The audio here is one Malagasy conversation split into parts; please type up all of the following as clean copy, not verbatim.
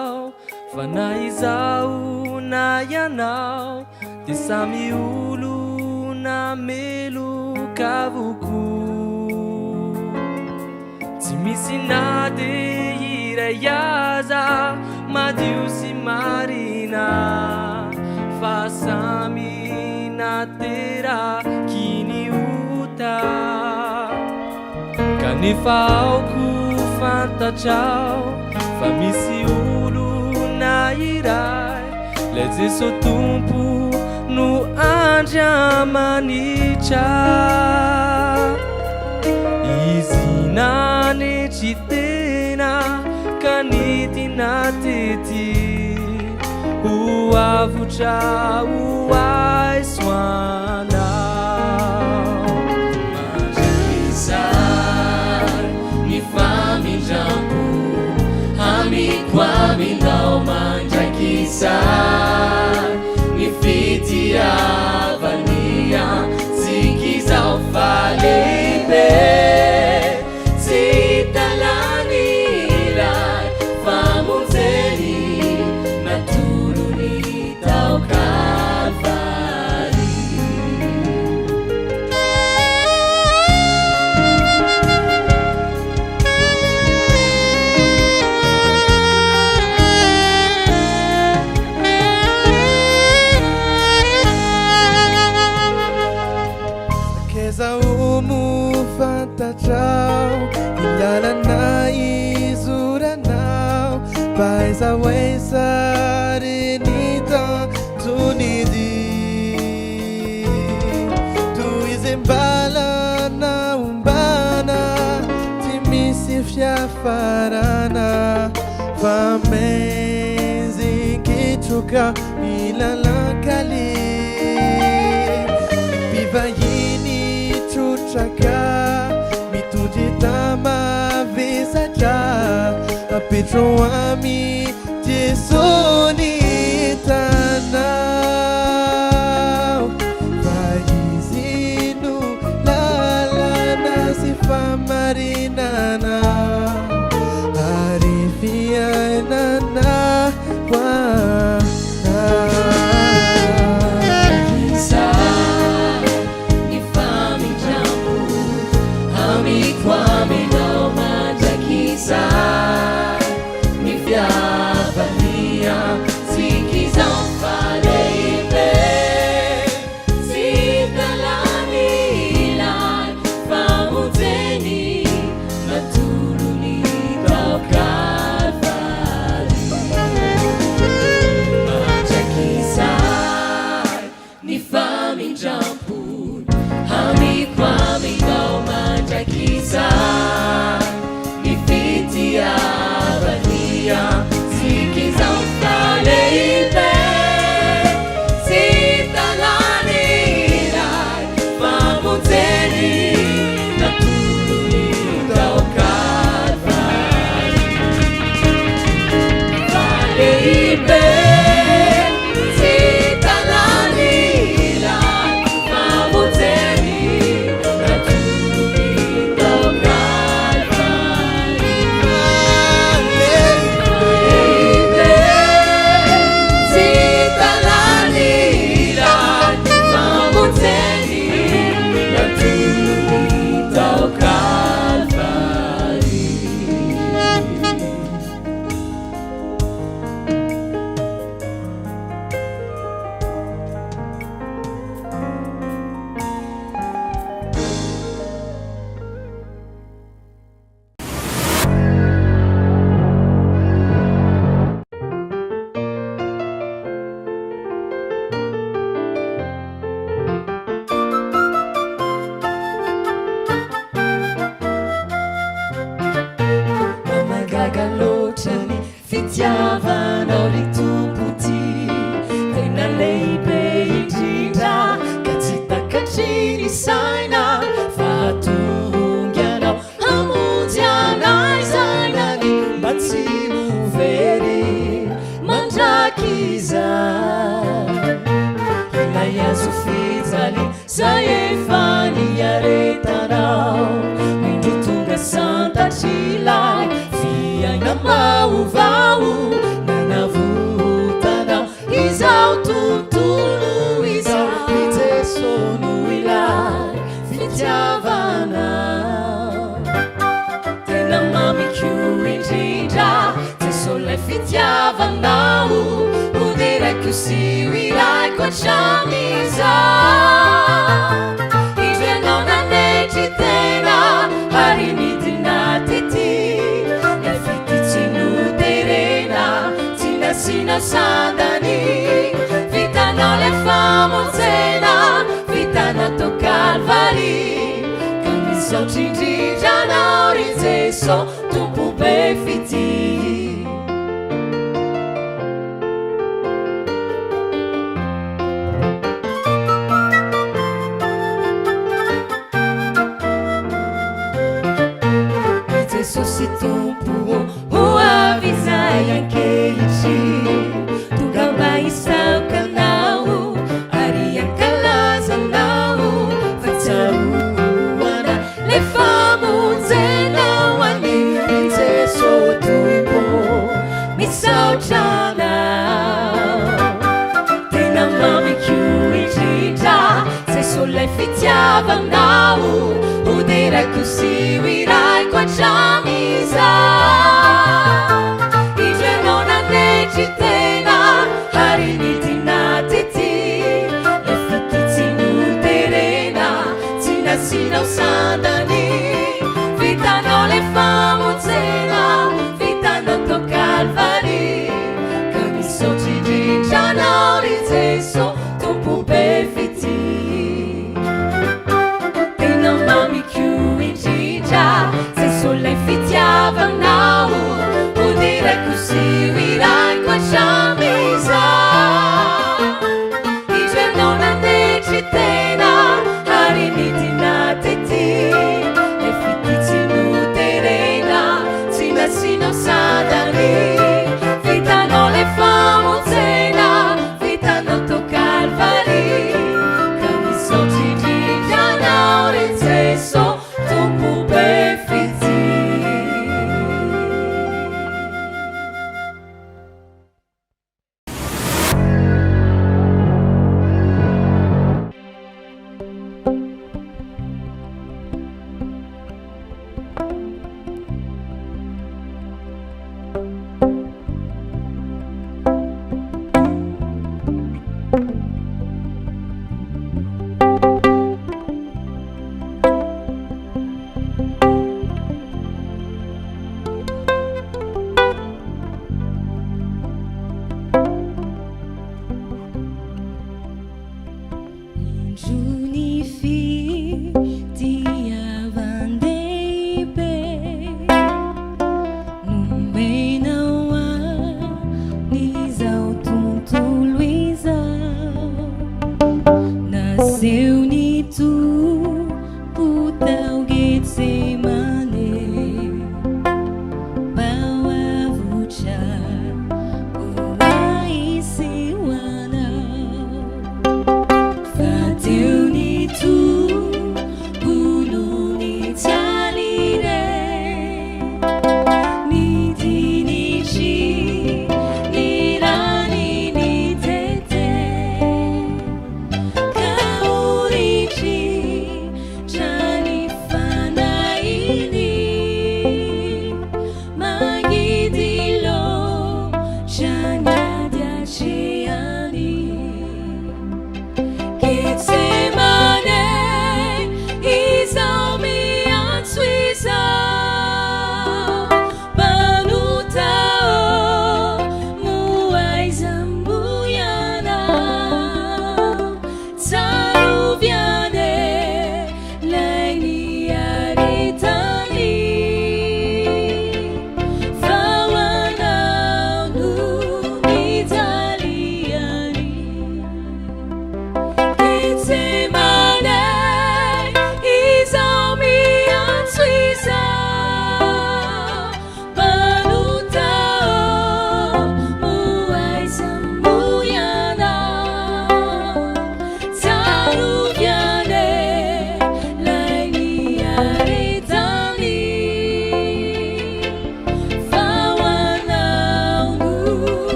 fantatao fa na izao na ianao dia samy olo na meloka avoko tsy misy na dia iray aza madio sy marina fa samy nateraky ny ota kanefa aoko fantatrao fa misy olo na iray le Jesosy tompo no andriamanitra izy nanetry tena ka nitina tety ho avotra ho aisoanao mandrakizay ny famindrampo amiko aminao mandrakizay ny fitiavania tsikizao falehibe tsy hitalany iray famonjeny natolony tao Kalvary fantatrao ilalana izoranao baiza oesareny tantonidy toy izay mbalana ombana tsy misy fiafarana fa menzikitroka milalankali mpivahiny trotraka mitondry tamavesatra apetro ami Jesosy ny tanao fa izy no lalana sy famarinana ary fiainana fitiavanao ry tompoty tena lehibe indrindra ka tsy takatriny saina fa tonganao hamonjy anay sainany mba tsy movery mandrakizay ilay azo fijaly zay efa niaretanao indro tonga santatrilay fiaina maovao na fitiavanao ho dire così irai qua chamisa indre non anetry tena ary midinatety le fititsy noterena tsy nasina sandany vitanao le famonjena vitanao to Calvary ka misaotrindritranao ry Jeso tompo be fity Jesusy tompo ho avisay ankehitriny tonga mba isaokanao ary ankalazanao fa tsaroana le famonjenao any Jesu tompo misaotranao tena mamiko indrindra Jesu le fitiavanao ho dire così irai qua chamisa indre non anetry tena ary midinatety le fititsy noterena tsy nasinao sandany vitanao le famonjena vitanao to Calvary ka misaotrindritranao ry Jesu tompo be fity tena mamiko indrindra Jesu le fitiavanao ho dire così irai qua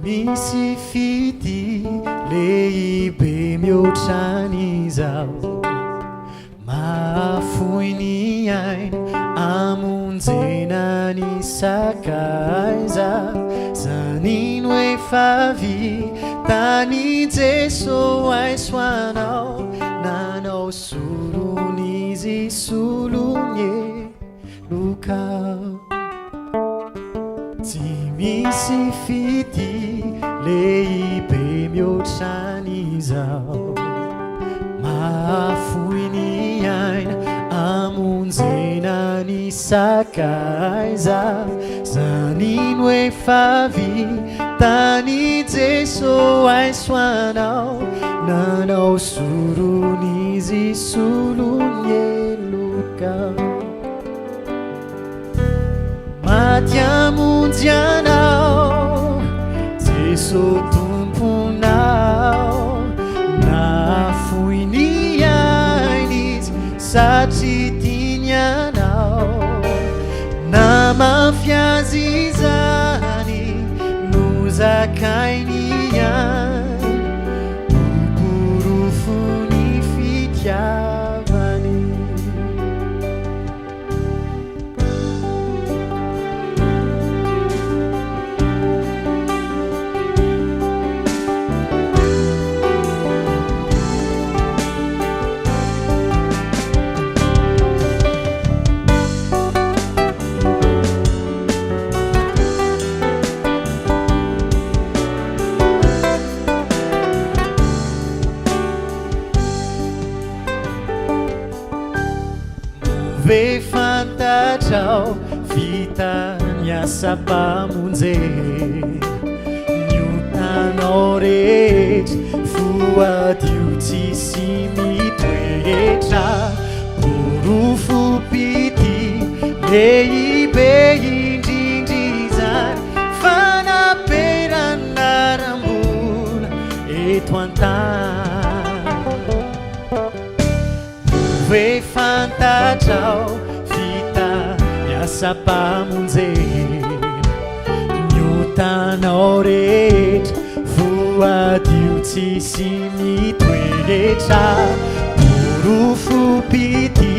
misy fity lehibe mihoatrany izao mahafoy ny aina amonjena ny sakaiza zanino efa vitany Jeso aisoanao nanao solon'izy solonye lokao tsy misy fity lehibe mihoatrany izao mahafoy ny aina amonjena ny sakaiza zanino efa vitany Jeso aisoanao nanao solon'izy solonye lokao maty amonjy anao Jeso tomponao nahafoy ny aina izy satria tiany anao namafy azy izany no zakainy any porofo ny fitiavany ve fantatrao vita miasa mpamonjena niotanao rehetra voadio tsisy mitoetra porofo pity lehibe indrindry zany fanaperana rambola eto an-tany ve fantatrao vita miasa mpamonjena niotanao rehetra voadio tsisy mitoetra porofo pity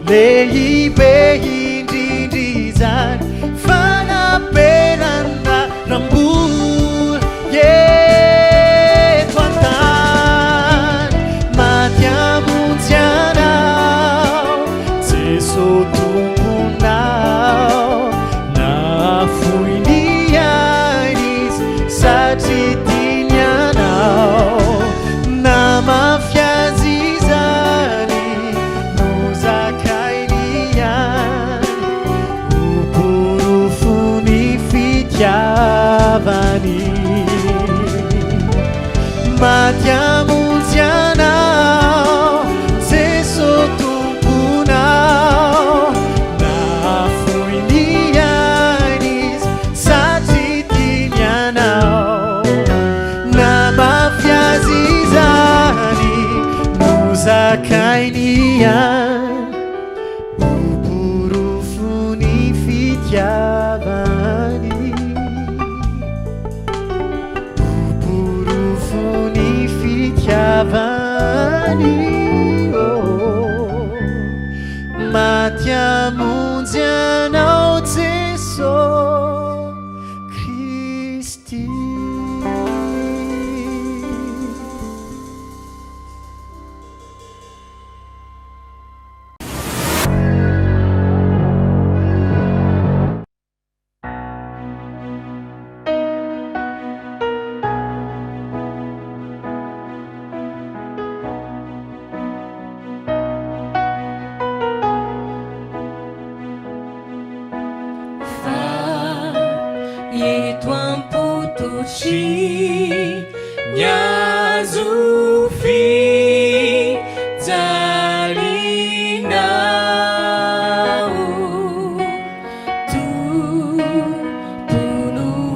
lehibe indrindry zany fanaperana rambola eto an-tany maty amonjy anao Jeso tomponao nahafoy ny aina izy satria tiany anao namafy azy izany no zakainy any porofo ny fitiavany maty amonjy anao Jeso tomponao nahafoy ny aina izy satria tiany anao namafy azy izany no zakainy any porofo ny fitiavany porofo ny fitiavany maty amonjy anao Jeso Kristy eto am-pototry ny azo fijalinao tompono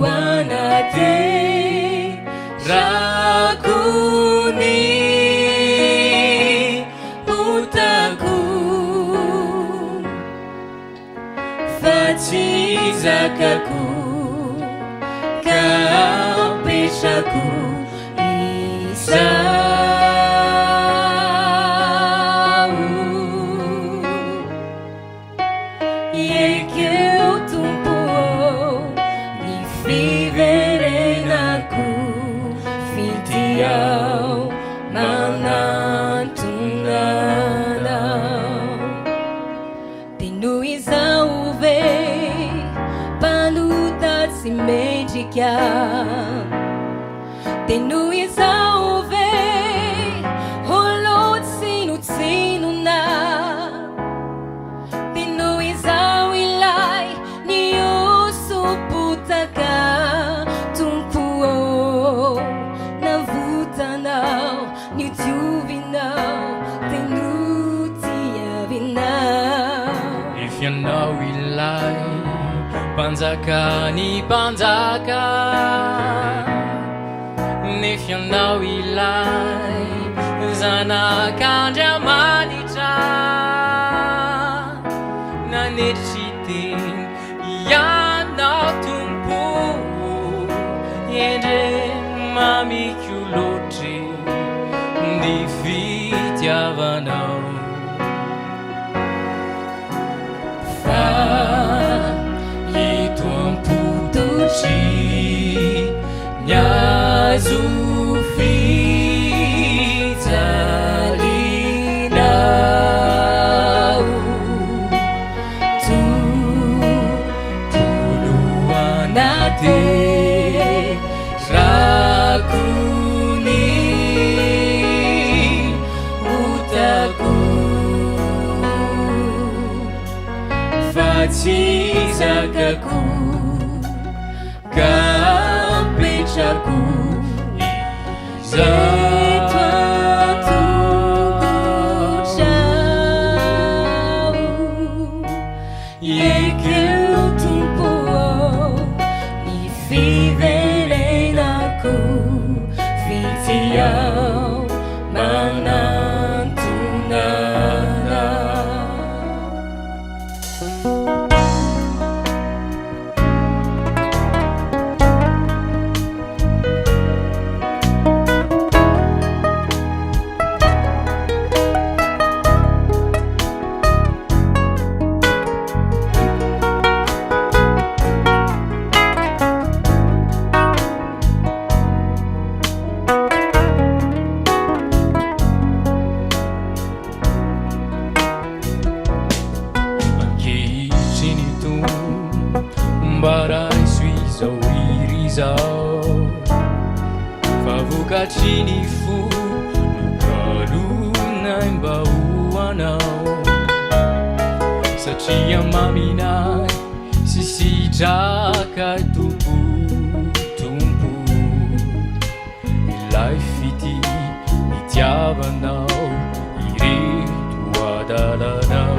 anaterako ny otako fa tsy zakako chaku Isau Yeke utumpo Ni vivere naku Fitiao manantunana Pinuisa uve Panuta simedica Pinuisa uve Holot sinut sinuna Pinuisa wilai Niyo suputaka Tumpuo Navutanao Nituvinao Tenutia vinao If you know we lie Banzaka ni banzaka If you know we lie Zana kanja manita Na nitchitin Ya na tumpu Yende mami kuloti Di fitya vanau Fa Yituan putuchi Nyazufita linau Tu puluanate Rakuni utaku Fatizakaku Kampechaku Yeke utumpo Ni vivere naku Fitiao manantunana But I suis so irisao Favuka chini fu Lukaluna imbauanao Sachia mamina Sisi jaka tumpu Tumpu Ilaifiti Itiavanao Iri tuadalanao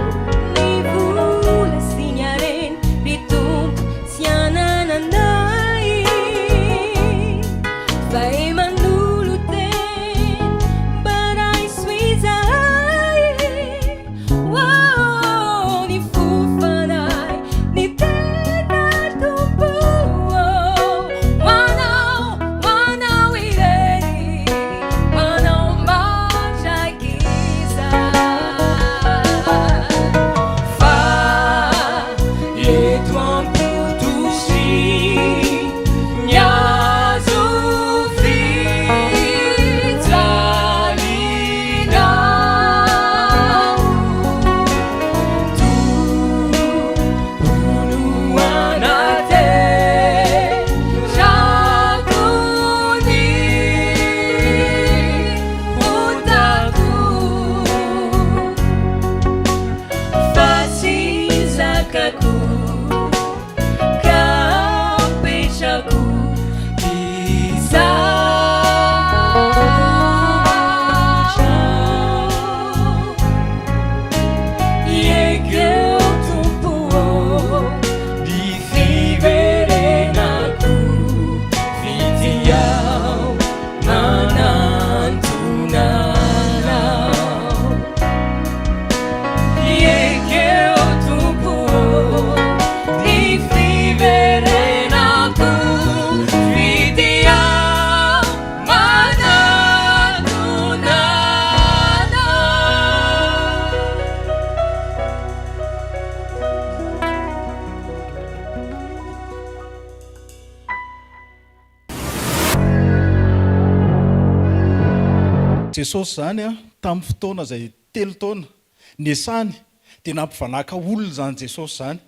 Yeke utumpo Jesosy zany tamin'ny fotoana izay 3 taona niasany dia nampivanaka olona zany Jesosy zany.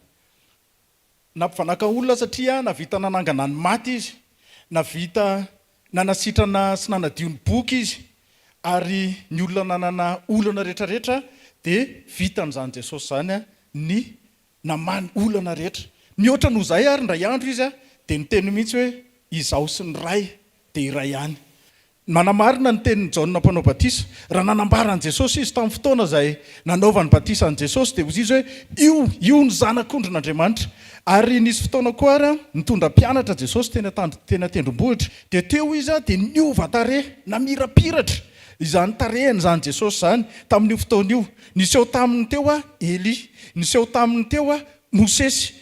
Nampivanaka olona satria navita nanangana ny maty izy, navita nanasitrana sy nanadio ny boky izy, ary ny olona nanana olana rehetrarehetra dia vitan'izany Jesosy zany ny namany olana rehetra. Mihoatra noho izay ary ndray andro izy dia niteny mihitsy hoe izaho sy ny ray dia iray ihany. Manamarina ny tenin'ny Jaona mpanao batisa. Raha nanambarany Jesosy izy tamin'ny fotoana izay nanaovany batisa an Jesosy dia izy hoe io ny zanak'Ondrin'Andriamanitra. Ary nisy fotoana koa ary nitondra mpianatra Jesosy teny an-tendrombohitra dia teo izy dia niova tarehy namirapiratra. Izany tarehany zany Jesosy zany tamin'io fotoana io. Niseho taminy teo Eli, niseho taminy teo Mosesy.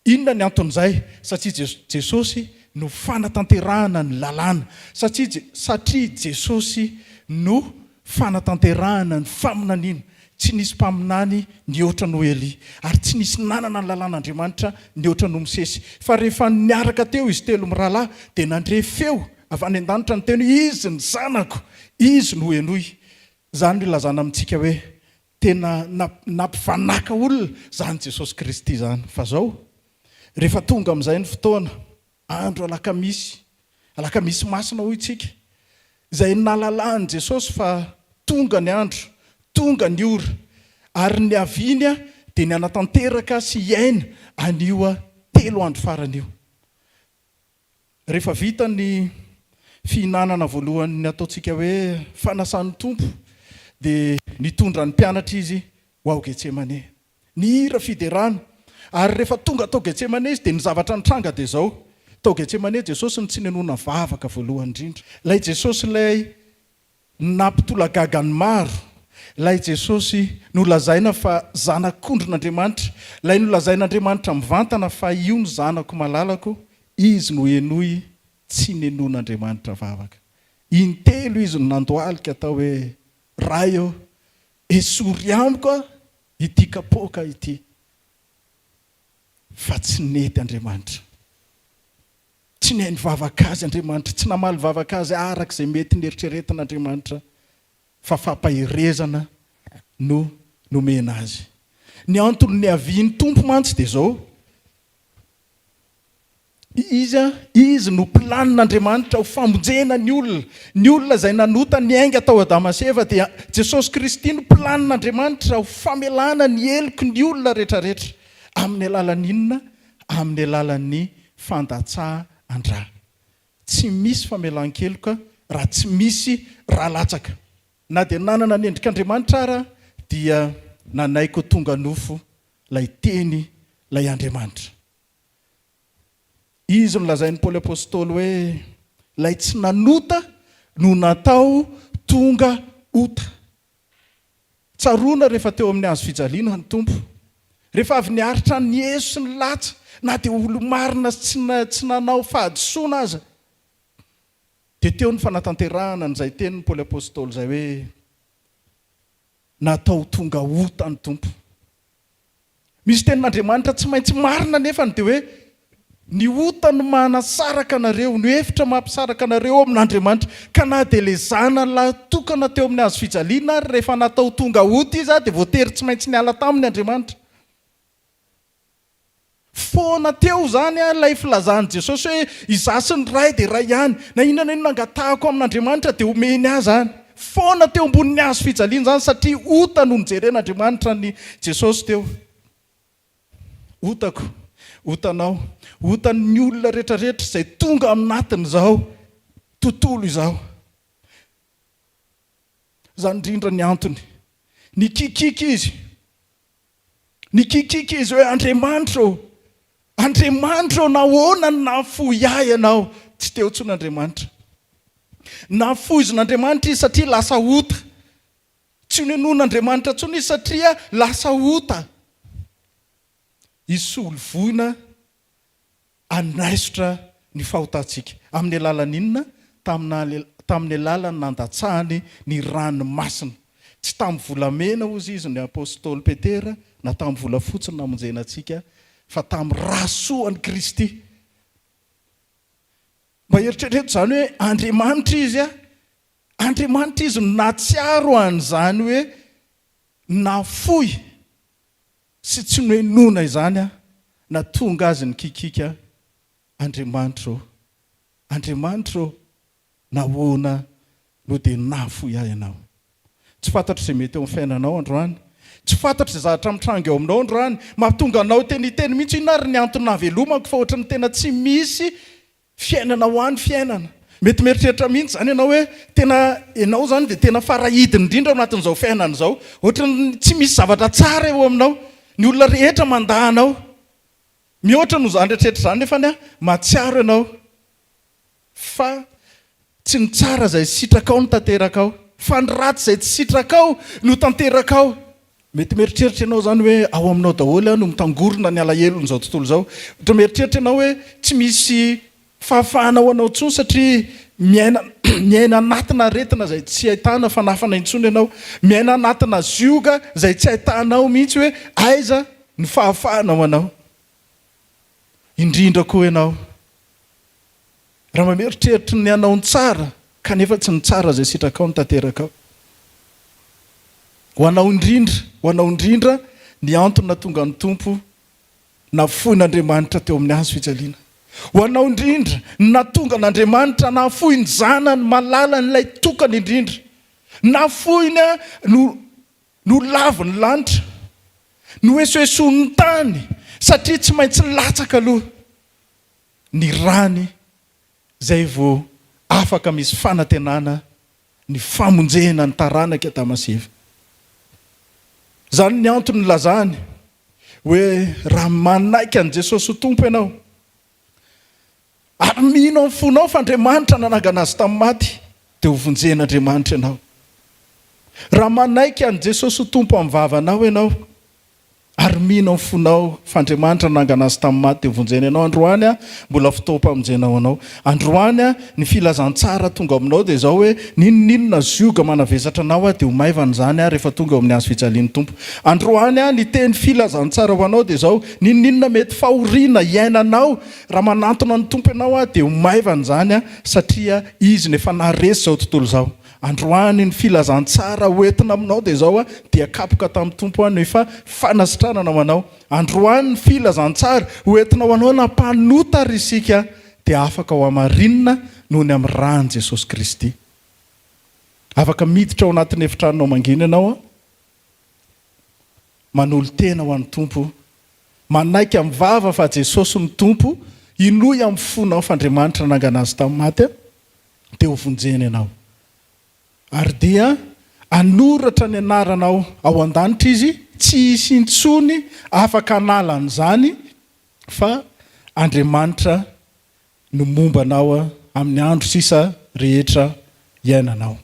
Inona ny anton'izay? Satria Jesosy no fanatanterahana ny lalàna. Satria Jesosy no fanatanterahana ny faminaniana. Tsy nisy mpaminany ny oatra no Eli, ary tsy nisy nanana ny lalàn'Andriamanitra ny oatra no Mosesy. Fa rehefa niaraka teo izy telo mirahalahy dia nandre feo avy any an-danitra ny teny izy ny zanako, izy no henoy. Zany no ilazana amintsika hoe tena nampivanaka olona zany Jesosy Kristy zany. Fa zao rehefa tonga amin'izay ny fotoana andro alakamisy masina hoy itsika, izay nalalany Jesosy fa tonga ny andro, tonga ny ora, ary ny aviny dia ny anatanteraka sy iaina anio 3 andro farany io. Rehefa vita ny fihinanana voalohany ataontsika hoe fanasan'ny tompo dia nitondra ny mpianatra izy ho ao Getsemane. Ny hira fiderana. Ary rehefa tonga tao Getsemane izy dia ny zavatra nitranga dia zao. Tao Getsemane Jesosy ny tsy nenona vavaka voalohany indrindra. Ilay Jesosy ilay nampitolagagany maro. Ilay Jesosy nolazaina fa zanak'Ondrin'Andriamanitra. Ilay nolazain'Andriamanitra mivantana fa io ny zanako malalako, izy no henoy tsy nenon'Andriamanitra vavaka. Intelo izy no nandohalika tao hoe raio esory amiko ity kapoaka ity. Fa tsy nety Andriamanitra. Tsy neny vavaka azy Andriamanitra, tsy namaly vavaka azy arak'izay mety nieritreretin'Andriamanitra, fa fampahirezana no nomena azy. Ny antony ny aviany tompo mantsy dia zao. Izy no planin'Andriamanitra ho famonjena ny olona izay nanota ny ainga tao Adama sy Eva, dia Jesosy Kristy no planin'Andriamanitra ho famelana ny heloky ny olona rehetrarehetra. Amin'ny alalan'ny inona? Amin'ny alalan'ny fandatsahan-dra. Tsy misy famelan-keloka raha tsy misy rahalatsaka. Na dia nanana ny endrik'Andriamanitra ara dia nanaiko tonga nofo lay teny lay Andriamanitra. Izy no lazain'ny Paoly apôstôly hoe lay tsy nanota no natao tonga ota. Tsaroana rehefa teo amin'ny hazo fijaliana ny tompo. Rehefa avy niaritra ny Yesu sy ny latsa, na dia olo marina tsy nanao fahadisoana aza, dia teo ny fanatanterahana n'izay tenin'ny Paoly apôstôly izay hoe natao tonga ota ny tompo. Misy tenin'Andriamanitra tsy maintsy marina nefa dia hoe ny ota no manasaraka anareo, ny hevitra mampisaraka anareo amin'Andriamanitra. Ka na dia ilay zana tokana teo amin'ny hazo fijaliana ary rehefa natao tonga ota izy dia voatery tsy maintsy niala tamin'ny Andriamanitra. Foana teo zany ilay filazany Jesosy hoe izaho sy ny ray dia ray ihany, na inona nangatahako amin'Andriamanitra dia omeny ahy zany. Foana teo ambonin'ny hazo fijaliana zany satria ota no nijeren'Andriamanitra ny Jesosy teo. Otako, otanao, otan'ny olona rehetrarehetra izay tonga aminatin'izao tontolo izao. Zany indrindra ny antony. Nikikika izy hoe Andriamanitra nahoana nafoy ahy ianao. Tsy teo tson'Andriamanitra. Nafoizin'Andriamanitra izy satria lasa ota. Tsy nenon'Andriamanitra tsony izy satria lasa ota. Isolo voina anaisotra ny fahotantsika. Amin'ny alalan'ny inona? Tamin'ny alalan'ny nandatsahany ny ranomasina. Tsy tamin'ny volamena ozy izy ny apôstôly Petera, na tamin'ny volafotsy ny namonjena antsika, fa tamin'ny rahasoan'i Kristy. Mba eritrereto zany hoe Andriamanitra izy Andriamanitra izy natsiaro an'izany hoe nafoy sy tsy noenona izany a na tonga azy ny kikika Andriamanitra nahoana no dia nafoy ahy ianao. Tsy fantatra izay mety eo amin'ny fiainanao androany, tsy fantatra izay zavatra mitranga eo aminao androany, mahatonga anao teniteny mihitsy ino ary ny antony nahavelomako fa ohatrany tena tsy misy fiainana ho any fiainana. Mety mieritreritra mihitsy zany ianao hoe tena ianao zany dia tena farahidiny indrindra ao anatin'izao fiainana izao, ohatrany tsy misy zavatra tsara eo aminao, ny olona rehetra mandahanao. Mihoatra no zany rehetrarehetra zany nefa ny matsiaro ianao fa tsy ny tsara izay sitraka ao no tanteraka ao, fa ny ratsy izay tsy sitraka ao no tanteraka ao. Mety mieritreritra ianao zany hoe ao aminao daholo no mitangorona ny alahelo n'izao tontolo izao. Ohatra mieritreritra ianao hoe tsy misy fahafahana ho anao intsony satria miaina anatina aretina izay tsy ahitana fanafana intsony ianao, miaina anatina zioga izay tsy ahitanao mihitsy hoe aiza ny fahafahana ho anao. Indrindra koa ianao raha mameritreritry ny anao ny tsara kanefa tsy ny tsara izay sitraka ao ny tanteraka ao. Ho anao indrindra ny antony natonga ny tompo nafoin'Andriamanitra teo amin'ny hazo fijaliana. Ho anao indrindra natonga n'Andriamanitra nafoy ny zanany malala n'ilay tokany indrindra, nafoiny no lavy ny lanitra, no esoeson'ny tany satria tsy maintsy latsaka aloha ny rany izay vao afaka misy fanantenana ny famonjena ny taranaka Damaseva. Zany ny antony nylazany hoe raha manaiky an Jesosy ho tompo ianao ary mino amin'ny fonao fa Andriamanitra nanangana azy tamin'ny maty dia ho vonjen'Andriamanitra ianao. Raha manaiky an Jesosy ho tompo amin'ny vavanao ianao ary mino amin'ny fonao fa Andriamanitra nanangana azy tamin'ny maty dia ho vonjena ianao. Androany mbola fotoam-pamonjenao anao. Androany ny filazantsara tonga aminao dia izao hoe ninona zioga manavezatra anao dia ho maivana izany rehefa tonga amin'ny hazo fijalian'ny tompo. Androany ny teny filazantsara ho anao dia izao ninona mety fahoriana iainanao raha manantona ny tompo ianao dia ho maivana izany satria izy nefa naharesy izao tontolo izao. Androany ny filazantsara hoentina aminao dia izao dia kapoka tamin'ny tompo no efa fanasitranana ho anao. Androany ny filazantsara hoentina ho anao nampanota ry isika dia afaka ho amarinina noho ny amin'ny rany Jesosy Kristy. Afaka miditra ao anatin'ny efitranonao mangina ianao manolo tena ho an'ny tompo, manaiky amin'ny vava fa Jesosy ny tompo, inoy amin'ny fonao fa Andriamanitra nangana azy tamin'ny maty dia ho vonjena ianao. Ary dia anoratra ny anaranao ao an-danitra izy, tsy hisy intsony afaka hanala an'izany fa Andriamanitra no mombanao amin'ny andro sisa rehetra iainanao.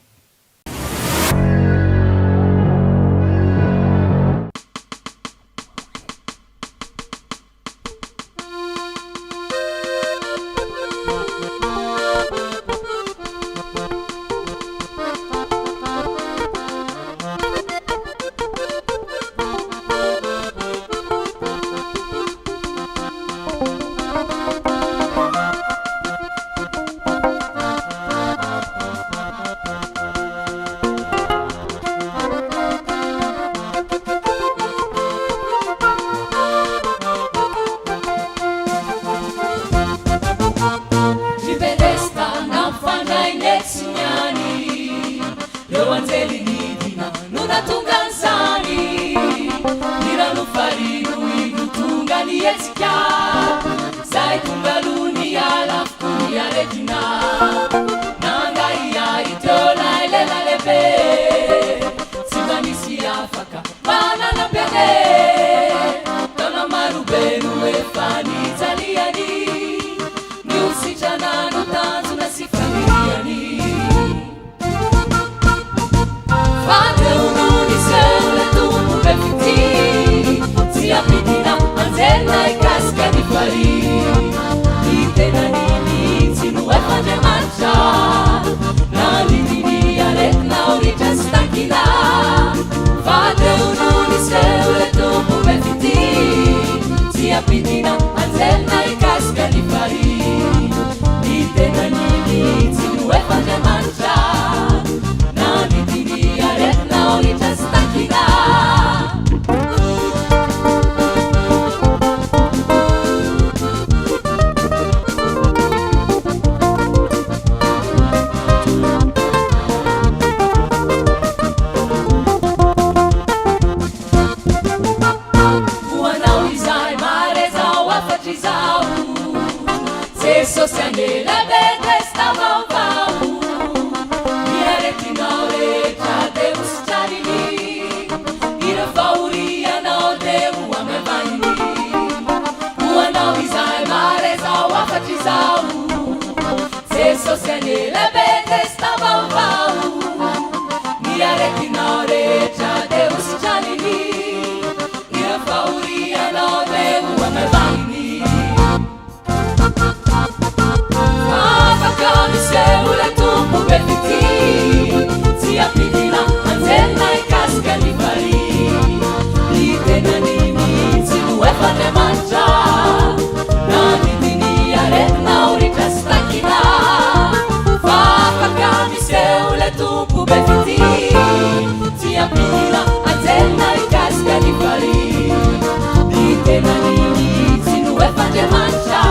wafatizao sesosianela bedrestavavao iaretinao rehetra de mositrarini irafaurianao de moamevanini hoanao izay marezao wafatizao sesosianela bedrestavavao iaretinao rehetra de mositranini irafaurianao de moamevanini afakamiseule tumpo befiti tiapidina anzena ikaskani fari litenanini sinuefane mantra nanidini aretnauritastakina afakamiseule tumpo befiti tiapidina anzena ikaskani fari litenanini sinuefane mantra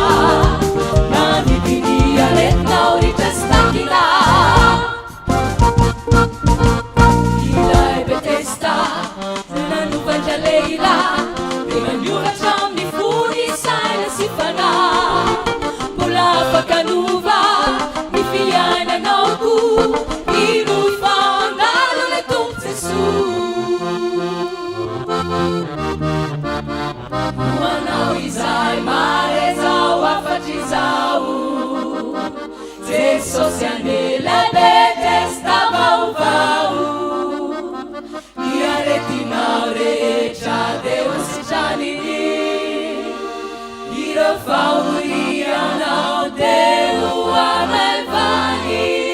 Ilai Bethesda, nanuvanja Leila, Emmanuel Chamni Funi Saina Sifana, Pula Pakanuva, Nifiana Nauku, Iru Fangalo le Tumtesu. Wanao Izai Marezao Wafatizao. Sesosianela bedrestavavao iaretinao rehetra de mositranini irafaurianao de moamevanini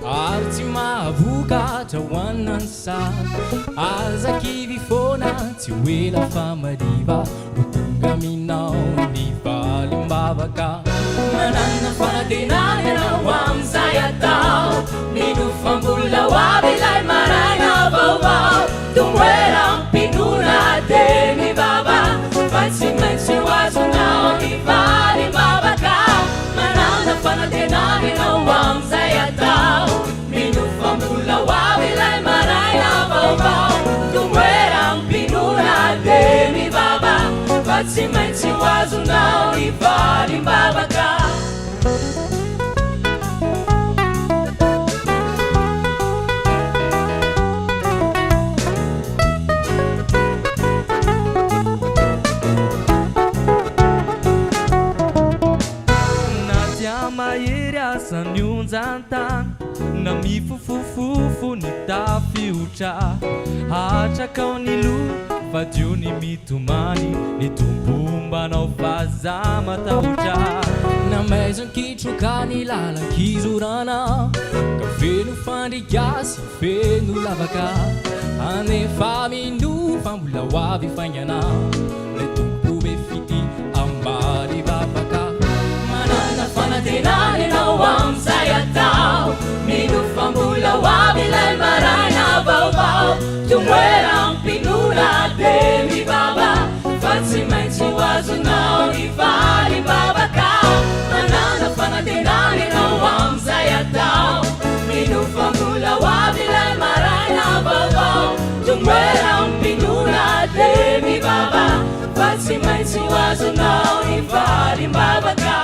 Arti mavuka tawanansa Aza kivifona tiwela famadiva Utunga minao ni valimbavaka Manana fanatinane na wamzayatao Minufambula wabilay marana vavao Tumwela mpinuna demi baba Fansimensi wazunao ni valimbavaka Manana fanatinane na wamzayatao Minufambula wabilay marana vavao Tumwela mpinuna demi baba Fansimensi wazunao ni valimbavaka Nyunzanta na mifufufufu nitafiucha hachakao nilu fajuni mitumani nitumpumba na ufazama taucha na mezon kitrokani lala kizurana kafenu fandigyasi fenu lavaka anefa mindu fambula wavi fanyana letumpu befiti ambari vavaka manana fanatenane na wamzayatao minufambula wabilay marana vavao tumwela mpinuna demi baba fansimensi wazunao ni valimbavaka manana fanatenane na wamzayatao minufambula wabilay marana vavao tumwela mpinuna demi baba fansimensi wazunao ni valimbavaka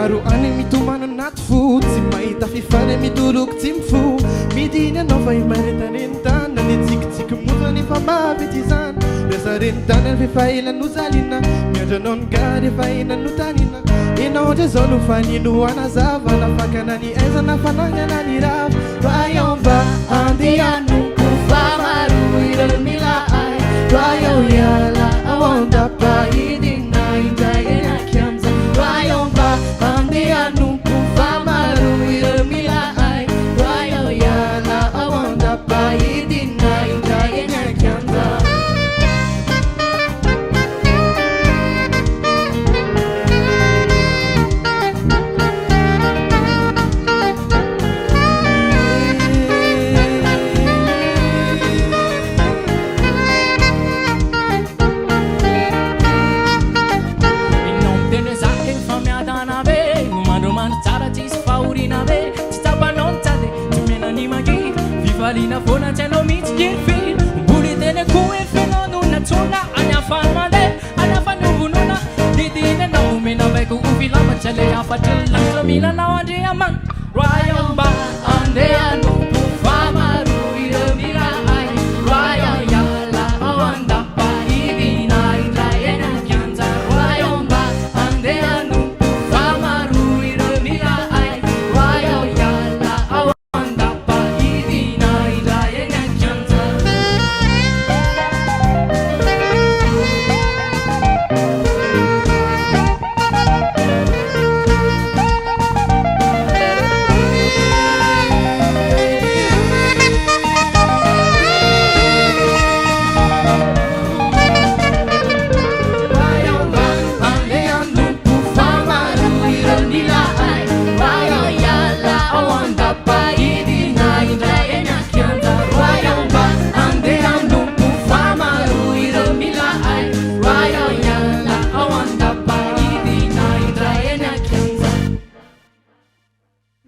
maro any mitomana anaty fo tsy mahita fifany midoroko tsy mifo midiny anao fa imaretanenitany naletsikitsiky moza nefa mavety izany resa renitany any fifahelano zalina miandranao ny gary efa enano tanina enao ndre zao no fanino anazava nafakana ny aizana fanagnana ny rava Rayomba andianuku famaru irmila ai Rayo yala awanda paidina indayena kiamza Rayomba andianuku famaru irmila ai Rayo yala awanda paidina indayena kiamza Valina fona teno mitsy kirfil Mbuli tene kue fenonuna tsona Anyafan mande anyafan uvununa Didine na umena beku ufilama Chale afatil langla mina na wandi aman Rayomba ande anupu famaru iremira ai Raya yala awanda pa idina indayena kyanza Rayomba ande anupu famaru iremira ai Raya yala awanda pa idina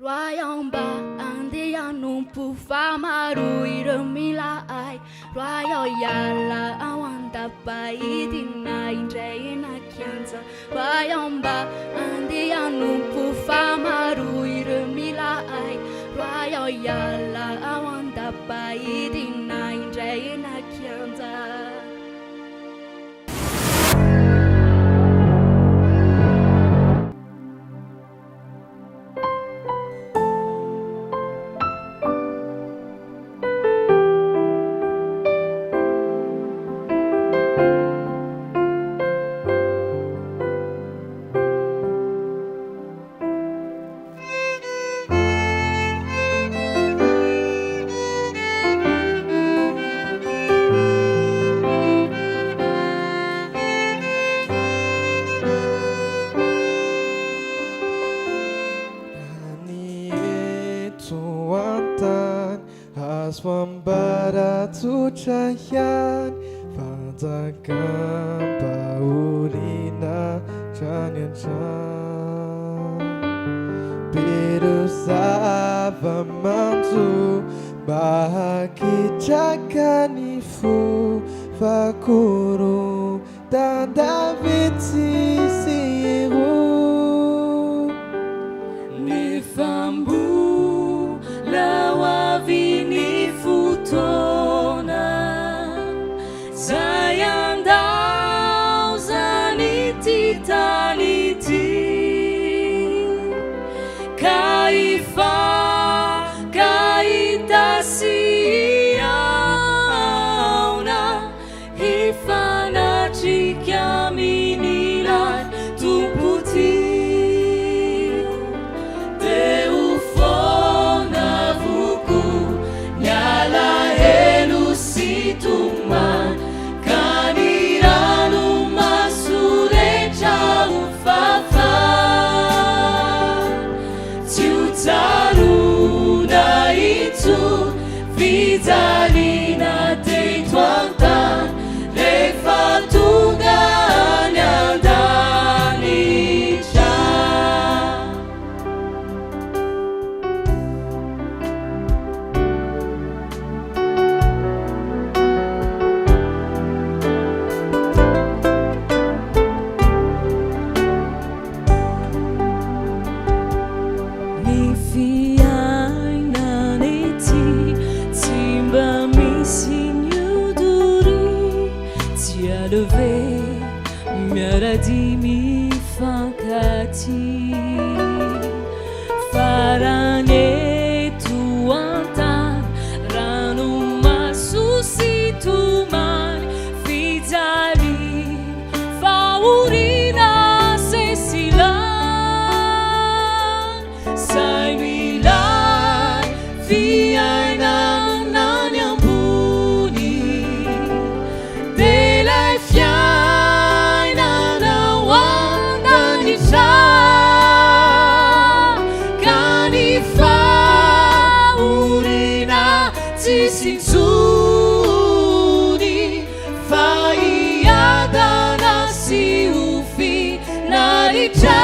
Rayomba andianupu famaru irmila ai Rayo yala awanda paidina indayena kianza Rayomba andianupu famaru irmila ai Rayo yala awanda paidina indayena kianza Swambara tuchayan Fadzakam paulina chanyanchan Pirusava mamsu Bahakijaganifu Fakuru Tandavitsi siru Nifambu lawavini futona Zayandau zaniti taliti Kaifa kaitasiauna Hifana chikiaminila leve miarady mifankati farany eto antany rano maso sy tomany fijali faorina sesilan say milay fiainanany ambony de lay fiainana hoandanitra ka ny faorina tsisy intsony fa iadana sy ho finaritra